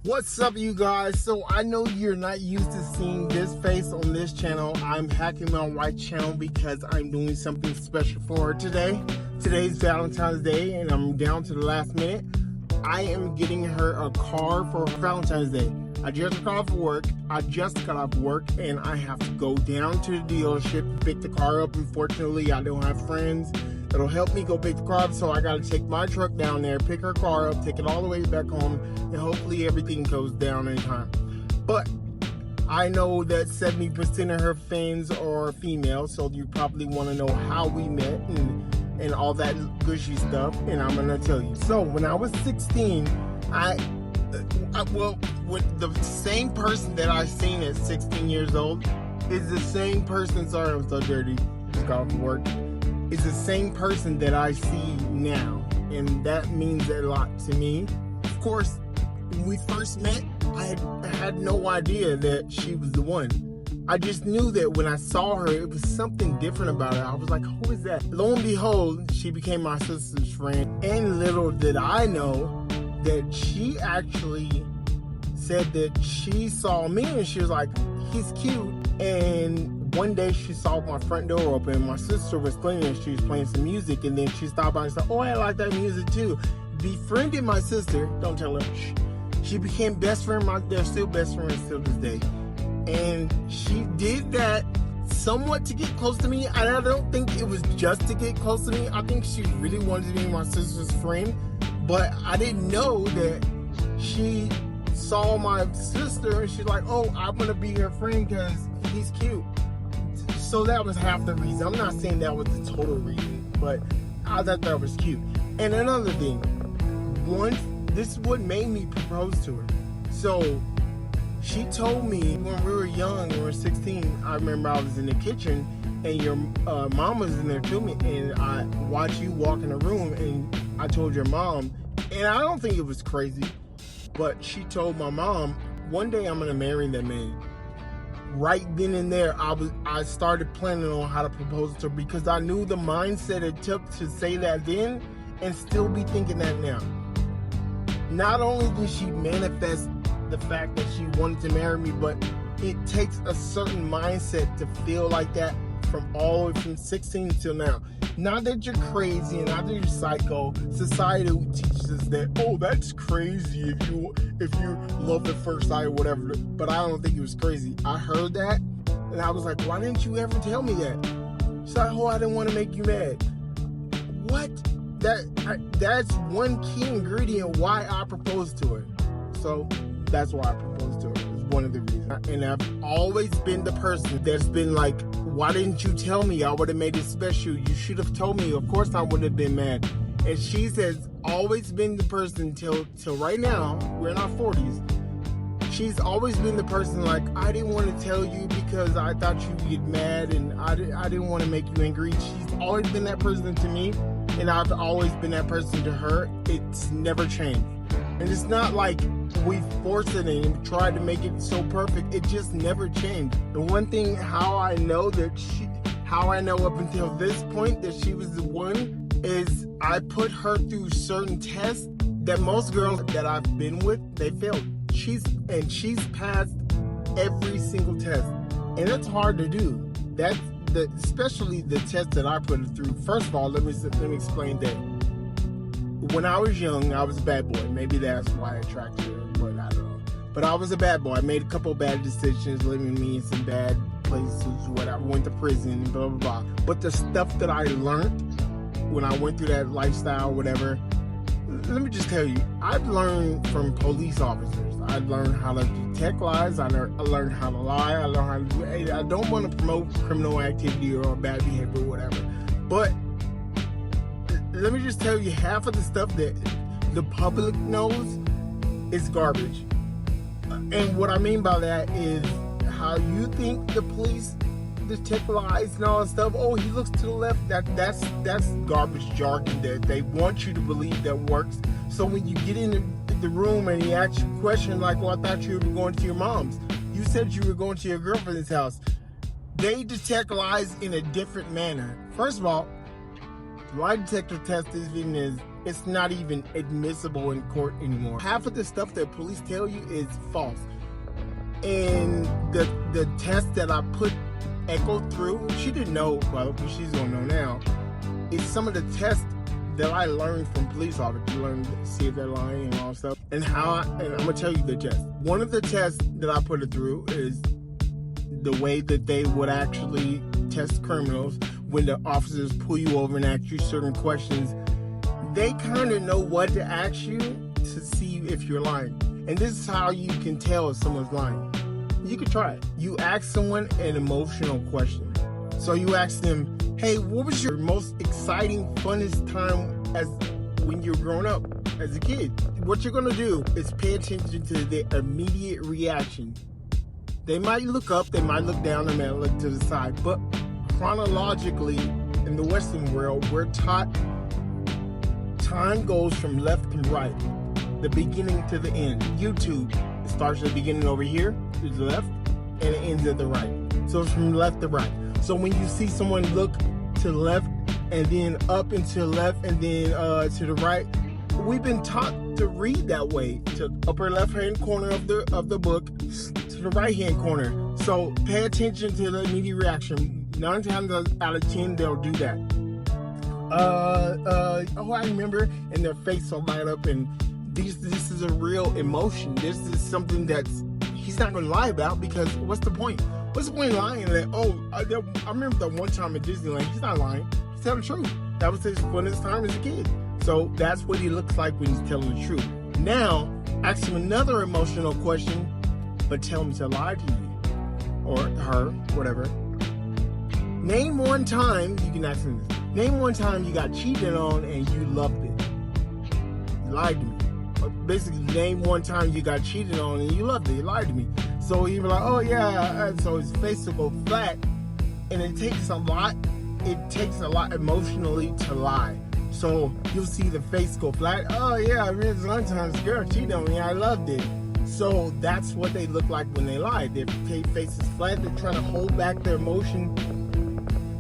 What's up, you guys? So I know you're not used to seeing this face on this channel. I'm hacking my wife's channel because I'm doing something special for her today. Today's Valentine's Day and I'm down to the last minute. I am getting her a car for Valentine's Day. I just got off work and I have to go down to the dealership to pick the car up. Unfortunately, I don't have friends that'll help me go pick the car up, so I gotta take my truck down there, pick her car up, take it all the way back home, and hopefully everything goes down in time. But I know that 70% of her fans are female, so you probably want to know how we met and all that gushy stuff, and I'm gonna tell you. So when I was 16, with the same person that I seen at 16 years old is the same person. Sorry, I'm so dirty. Just got off work. Is the same person that I see now, and that means a lot to me. Of course, when we first met, I had no idea that she was the one. I just knew that when I saw her, it was something different about her. I was like, who is that? Lo and behold, she became my sister's friend. And little did I know that she actually said that she saw me and she was like, he's cute. And one day she saw my front door open. My sister was cleaning, she was playing some music, and then she stopped by and said, oh, I like that music too. Befriended my sister, don't tell her. She became best friend. They're still best friends till this day. And she did that somewhat to get close to me, and I don't think it was just to get close to me. I think she really wanted to be my sister's friend, but I didn't know that she saw my sister and she's like, oh, I'm gonna be her friend because he's cute. So that was half the reason. I'm not saying that was the total reason, but I thought that was cute. And another thing, this is what made me propose to her. So she told me when we were young, when we were 16, I remember I was in the kitchen and your mom was in there too, and I watched you walk in the room, and I told your mom, and I don't think it was crazy, but she told my mom, one day I'm gonna marry that man. Right then and there, I started planning on how to propose to her because I knew the mindset it took to say that then and still be thinking that now. Not only did she manifest the fact that she wanted to marry me, but it takes a certain mindset to feel like that from 16 till now. Not that you're crazy and not that you're psycho. Society teaches us that, oh, that's crazy if you love at first sight or whatever. But I don't think it was crazy. I heard that and I was like, why didn't you ever tell me that? She's like, oh, I didn't want to make you mad. What? That's one key ingredient why I proposed to her. So that's why I proposed to her. It's one of the reasons. And I've always been the person that's been like, why didn't you tell me? I would have made it special. You should have told me. Of course I would have been mad. And she has always been the person till right now, we're in our 40s. She's always been the person like, I didn't want to tell you because I thought you'd get mad and I didn't want to make you angry. She's always been that person to me, and I've always been that person to her. It's never changed. And it's not like we forced it and tried to make it so perfect. It just never changed. The one thing how I know up until this point that she was the one is I put her through certain tests that most girls that I've been with, they failed. She's passed every single test. And it's hard to do. Especially the test that I put her through. First of all, let me explain that. When I was young, I was a bad boy. Maybe that's why I attracted her, but I don't know. But I was a bad boy. I made a couple of bad decisions, living me in some bad places, whatever. Went to prison, blah, blah, blah. But the stuff that I learned when I went through that lifestyle, whatever, let me just tell you, I've learned from police officers. I learned how to detect lies. I learned how to lie. I learned how to do. I don't want to promote criminal activity or bad behavior or whatever. But let me just tell you, half of the stuff that the public knows is garbage. And what I mean by that is how you think the police detect lies and all that stuff. Oh, he looks to the left. That's garbage jargon that they want you to believe that works. So when you get in the room and he asks you a question like, well, I thought you were going to your mom's. You said you were going to your girlfriend's house. They detect lies in a different manner. First of all, Lie detector test it's not even admissible in court anymore. Half of the stuff that police tell you is false. And the test that I put Echo through, she didn't know, well, but she's gonna know now. It's some of the tests that I learned from police officers. You learn to see if they're lying and all that stuff. And I'm gonna tell you the test. One of the tests that I put it through is the way that they would actually test criminals when the officers pull you over and ask you certain questions. They kind of know what to ask you to see if you're lying. And this is how you can tell if someone's lying. You could try it. You ask someone an emotional question. So you ask them, hey, what was your most exciting, funnest time as when you were growing up as a kid? What you're gonna do is pay attention to their immediate reaction. They might look up, they might look down, they might look to the side, but chronologically in the Western world, we're taught time goes from left to right, the beginning to the end. YouTube, it starts at the beginning over here to the left and it ends at the right. So it's from left to right. So when you see someone look to the left and then up and to the left and then to the right, we've been taught to read that way, to upper left hand corner of the book to the right hand corner. So pay attention to the immediate reaction. 9 times out of 10 they'll do that. Oh, I remember, and their face will light up, and this is a real emotion. This is something that's he's not going to lie about, because what's the point? What's the point of lying? That, I remember that one time at Disneyland. He's not lying. He's telling the truth. That was his funnest time as a kid. So that's what he looks like when he's telling the truth. Now, ask him another emotional question, but tell him to lie to you. Or her, whatever. Name one time, you can ask him this. Name one time you got cheated on and you loved it. You lied to me. Basically, name one time you got cheated on and you loved it. You lied to me. So he'd be like, oh yeah. So his face will go flat, and it takes a lot. It takes a lot emotionally to lie. So you'll see the face go flat. Oh yeah, I remember one time this girl cheated on me. I loved it. So that's what they look like when they lie. Their face is flat. They're trying to hold back their emotion,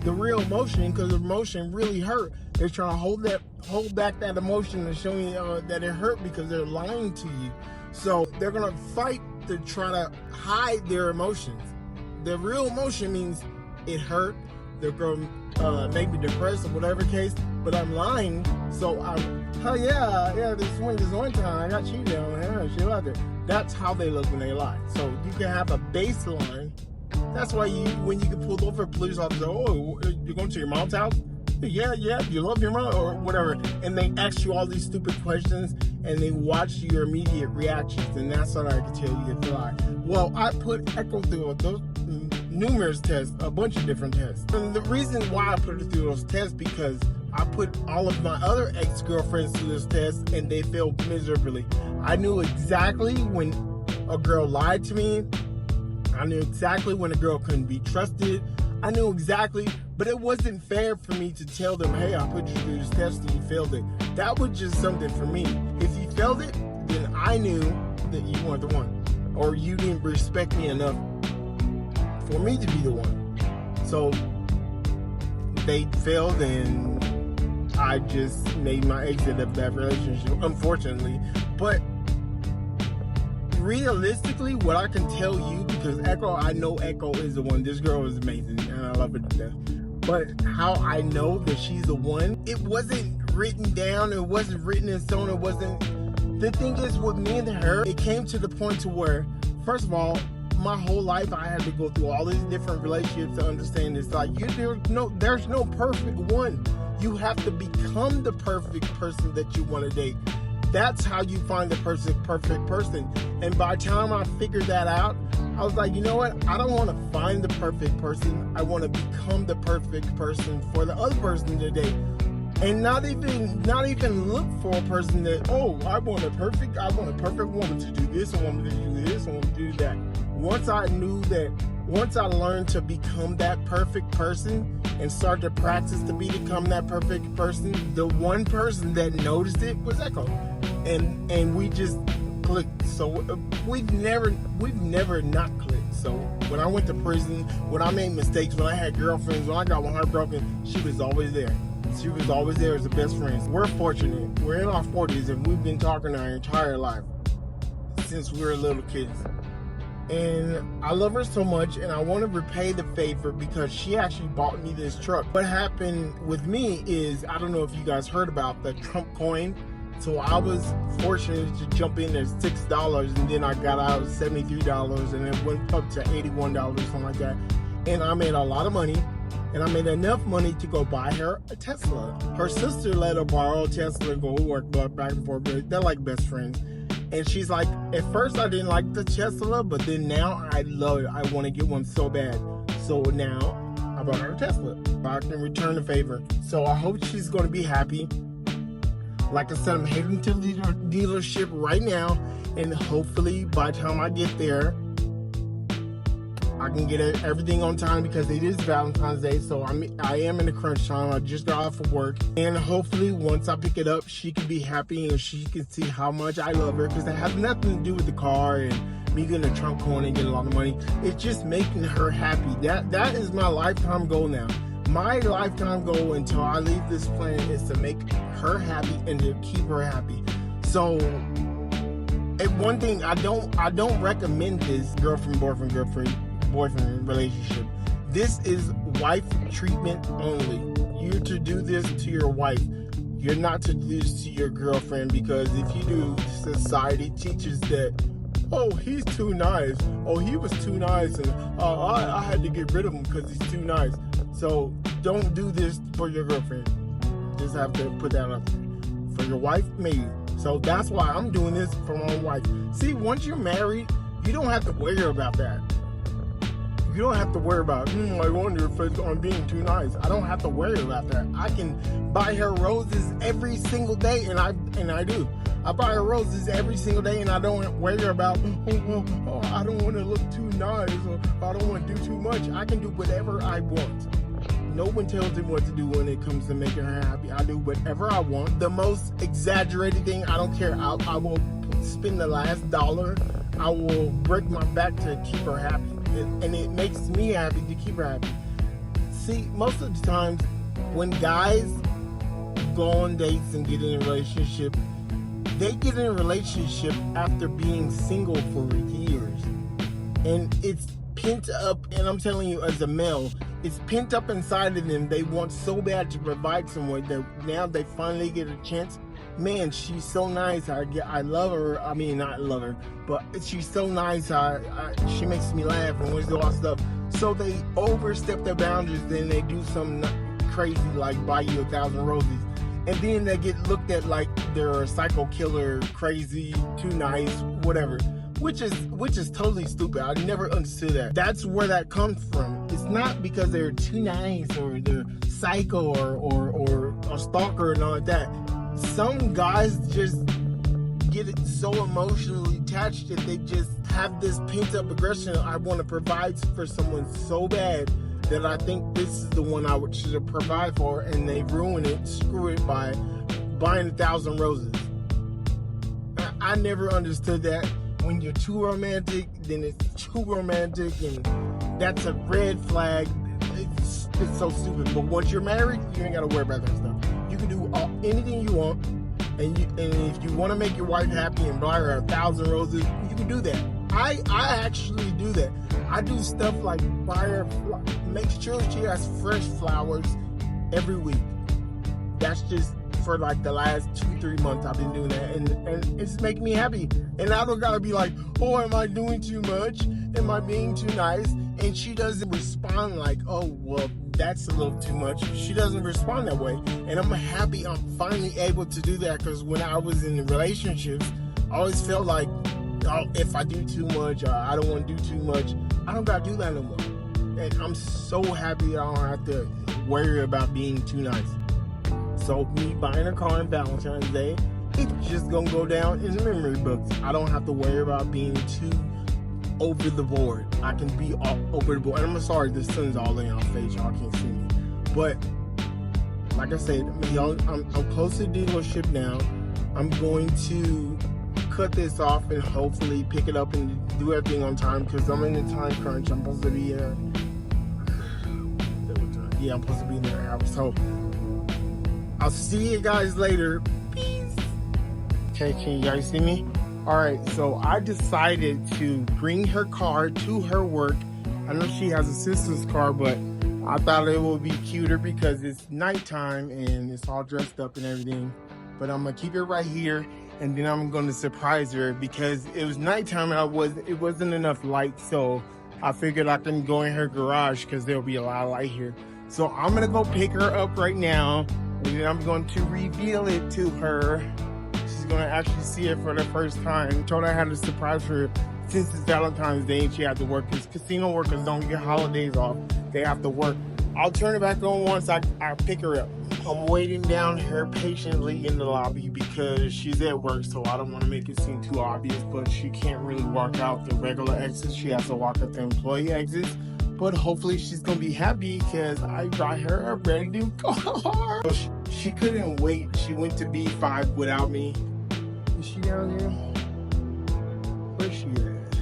the real emotion, because the emotion really hurt. They're trying to hold back that emotion and show you that it hurt because they're lying to you. So they're gonna fight to try to hide their emotions. The real emotion means it hurt. They're going maybe depressed or whatever case. But I'm lying, so this one time I got cheated on her. She loved it. That's how they look when they lie. So you can have a baseline. That's why when you get pulled over, a police officer, oh, you're going to your mom's house? Yeah, you love your mom or whatever. And they ask you all these stupid questions and they watch your immediate reactions. And that's what I can tell you if you lie. Well, I put Echo through those numerous tests, a bunch of different tests. And the reason why I put her through those tests, because I put all of my other ex-girlfriends through this test and they failed miserably. I knew exactly when a girl lied to me. I knew exactly when a girl couldn't be trusted. I knew exactly, but it wasn't fair for me to tell them, hey, I put you through this test and you failed it. That was just something for me. If you failed it, then I knew that you weren't the one, or you didn't respect me enough for me to be the one. So they failed and I just made my exit of that relationship, unfortunately. But realistically, what I can tell you, because I know Echo is the one. This girl is amazing and I love her to death. But how I know that she's the one, it wasn't written down, it wasn't written in stone, it wasn't. The thing is, with me and her, it came to the point to where, first of all, my whole life I had to go through all these different relationships to understand it's like there's no perfect one. You have to become the perfect person that you want to date. That's how you find the perfect person. And by the time I figured that out, I was like, you know what? I don't want to find the perfect person. I want to become the perfect person for the other person to date. And not even look for a person that, I want a perfect woman to do this, I want to do this, I want to do that. Once I learned to become that perfect person and start to practice to become that perfect person, the one person that noticed it was Echo. And we just clicked. So we've never not clicked. So when I went to prison, when I made mistakes, when I had girlfriends, when I got my heart broken, she was always there. She was always there as a best friend. We're fortunate. We're in our 40s and we've been talking our entire life since we were little kids. And I love her so much, and I want to repay the favor because she actually bought me this truck. What happened with me is, I don't know if you guys heard about the Trump coin. So I was fortunate to jump in at $6, and then I got out at $73, and it went up to $81, something like that. And I made a lot of money, and I made enough money to go buy her a Tesla. Her sister let her borrow a Tesla and go work back and forth. They're like best friends. And she's like, at first I didn't like the Tesla, but then now I love it. I want to get one so bad. So now I bought her a Tesla. I can return the favor. So I hope she's going to be happy. Like I said, I'm heading to the dealership right now. And hopefully by the time I get there, I can get everything on time because it is Valentine's Day. So I am in the crunch time. I just got off of work. And hopefully once I pick it up, she can be happy and she can see how much I love her, because it has nothing to do with the car and me getting a trunk coin and getting a lot of money. It's just making her happy. That is my lifetime goal now. My lifetime goal until I leave this planet is to make her happy and to keep her happy. So, and one thing, I don't recommend this girlfriend, boyfriend relationship. This is wife treatment only. You're to do this to your wife. You're not to do this to your girlfriend, because if you do, society teaches that, oh, he's too nice. Oh, he was too nice, and I had to get rid of him because he's too nice. So don't do this for your girlfriend. Just have to put that up for your wife, maybe. So that's why I'm doing this for my wife. See, once you're married, you don't have to worry about that. You don't have to worry about, I wonder if I'm being too nice. I don't have to worry about that. I can buy her roses every single day, and I do. I buy her roses every single day, and I don't worry about, I don't want to look too nice, or I don't want to do too much. I can do whatever I want. No one tells me what to do when it comes to making her happy. I do whatever I want. The most exaggerated thing, I don't care. I will spend the last dollar. I will break my back to keep her happy. And it makes me happy to keep her happy. See, most of the times when guys go on dates and get in a relationship, they get in a relationship after being single for years. And it's pent up, and I'm telling you, as a male, it's pent up inside of them. They want so bad to provide someone that now they finally get a chance. Man, she's so nice. I love her. I mean, not love her, but she's so nice. She makes me laugh and wants to do all stuff. So they overstep their boundaries. Then they do something crazy like buy you 1,000 roses, and then they get looked at like they're a psycho killer, crazy, too nice, whatever. Which is totally stupid. I never understood that. That's where that comes from. It's not because they're too nice or they're psycho or a stalker and all of that. Some guys just get it so emotionally attached that they just have this pent up aggression. I want to provide for someone so bad that I think this is the one I should provide for, and they ruin it, screw it by buying 1,000 roses. I never understood that. When you're too romantic, then it's too romantic, and that's a red flag. It's so stupid. But once you're married, you ain't gotta worry about that stuff. You can do anything you want, and if you want to make your wife happy and buy her 1,000 roses, you can do that. I actually do that. I do stuff like buy her, make sure she has fresh flowers every week. That's just for like the last 2-3 months I've been doing that, and it's making me happy. And I don't gotta be like, oh, am I doing too much? Am I being too nice? And she doesn't respond like, oh, well, that's a little too much. She doesn't respond that way. And I'm happy I'm finally able to do that, because when I was in relationships, I always felt like, oh, if I do too much, or I don't want to do too much, I don't gotta do that no more. And I'm so happy that I don't have to worry about being too nice. So me buying a car on Valentine's Day, it's just gonna go down in the memory books. I don't have to worry about being too over the board. I can be all over the board. And I'm sorry, the sun's all in our face. Y'all can't see me. But like I said, I'm close to the dealership now. I'm going to cut this off and hopefully pick it up and do everything on time, because I'm in the time crunch. I'm supposed to be I'm supposed to be in there an hour. So I'll see you guys later. Peace. Okay, can you guys see me? All right, so I decided to bring her car to her work. I know she has a sister's car, but I thought it would be cuter because it's nighttime and it's all dressed up and everything. But I'm gonna keep it right here, and then I'm gonna surprise her because it was nighttime and it wasn't enough light, so I figured I can go in her garage because there'll be a lot of light here. So I'm gonna go pick her up right now, and then I'm going to reveal it to her. She's gonna actually see it for the first time. I told her I had to surprise her since it's Valentine's Day and she had to work, because casino workers don't get holidays off. They have to work. I'll turn it back on once I pick her up. I'm waiting down here patiently in the lobby because she's at work, so I don't want to make it seem too obvious, but she can't really walk out the regular exits. She has to walk out the employee exits. But hopefully she's going to be happy because I got her a brand new car. She couldn't wait. She went to B5 without me. Is she down there? Where's she at?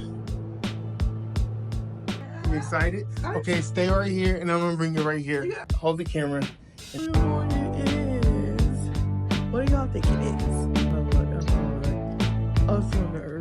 You excited? Okay, stay right here and I'm going to bring you right here. Hold the camera. I don't know what it is. What do y'all think it is? I'm so nervous.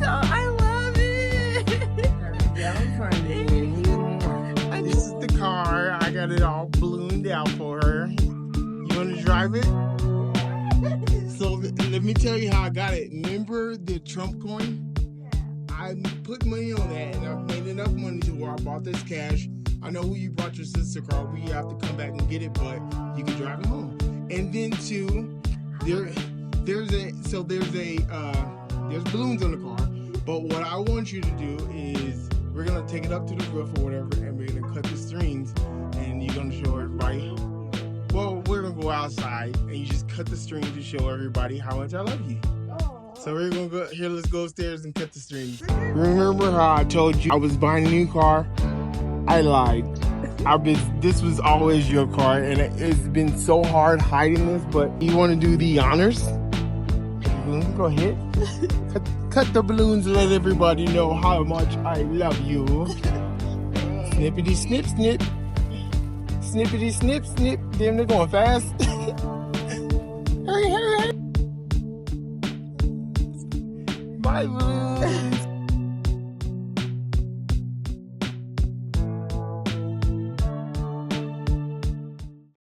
I love it. This is the car. I got it all ballooned out for her. You want to drive it? So let me tell you how I got it. Remember the Trump coin? I put money on that and I've made enough money to where I bought this cash. I know who you brought your sister car. We have to come back and get it, but you can drive it home. And then too, there's balloons on the car. But what I want you to do is we're gonna take it up to the roof or whatever, and we're gonna cut the strings, and you're gonna show everybody. Well, we're gonna go outside, and you just cut the strings to show everybody how much I love you. So we're gonna go here. Let's go upstairs and cut the strings. Remember how I told you I was buying a new car? I lied. This was always your car, and it's been so hard hiding this. But you want to do the honors? Go ahead. Cut the balloons and let everybody know how much I love you. Snippity snip snip. Snippity snip snip. Damn, they're going fast. Hurry, hurry, hurry. Bye, balloons.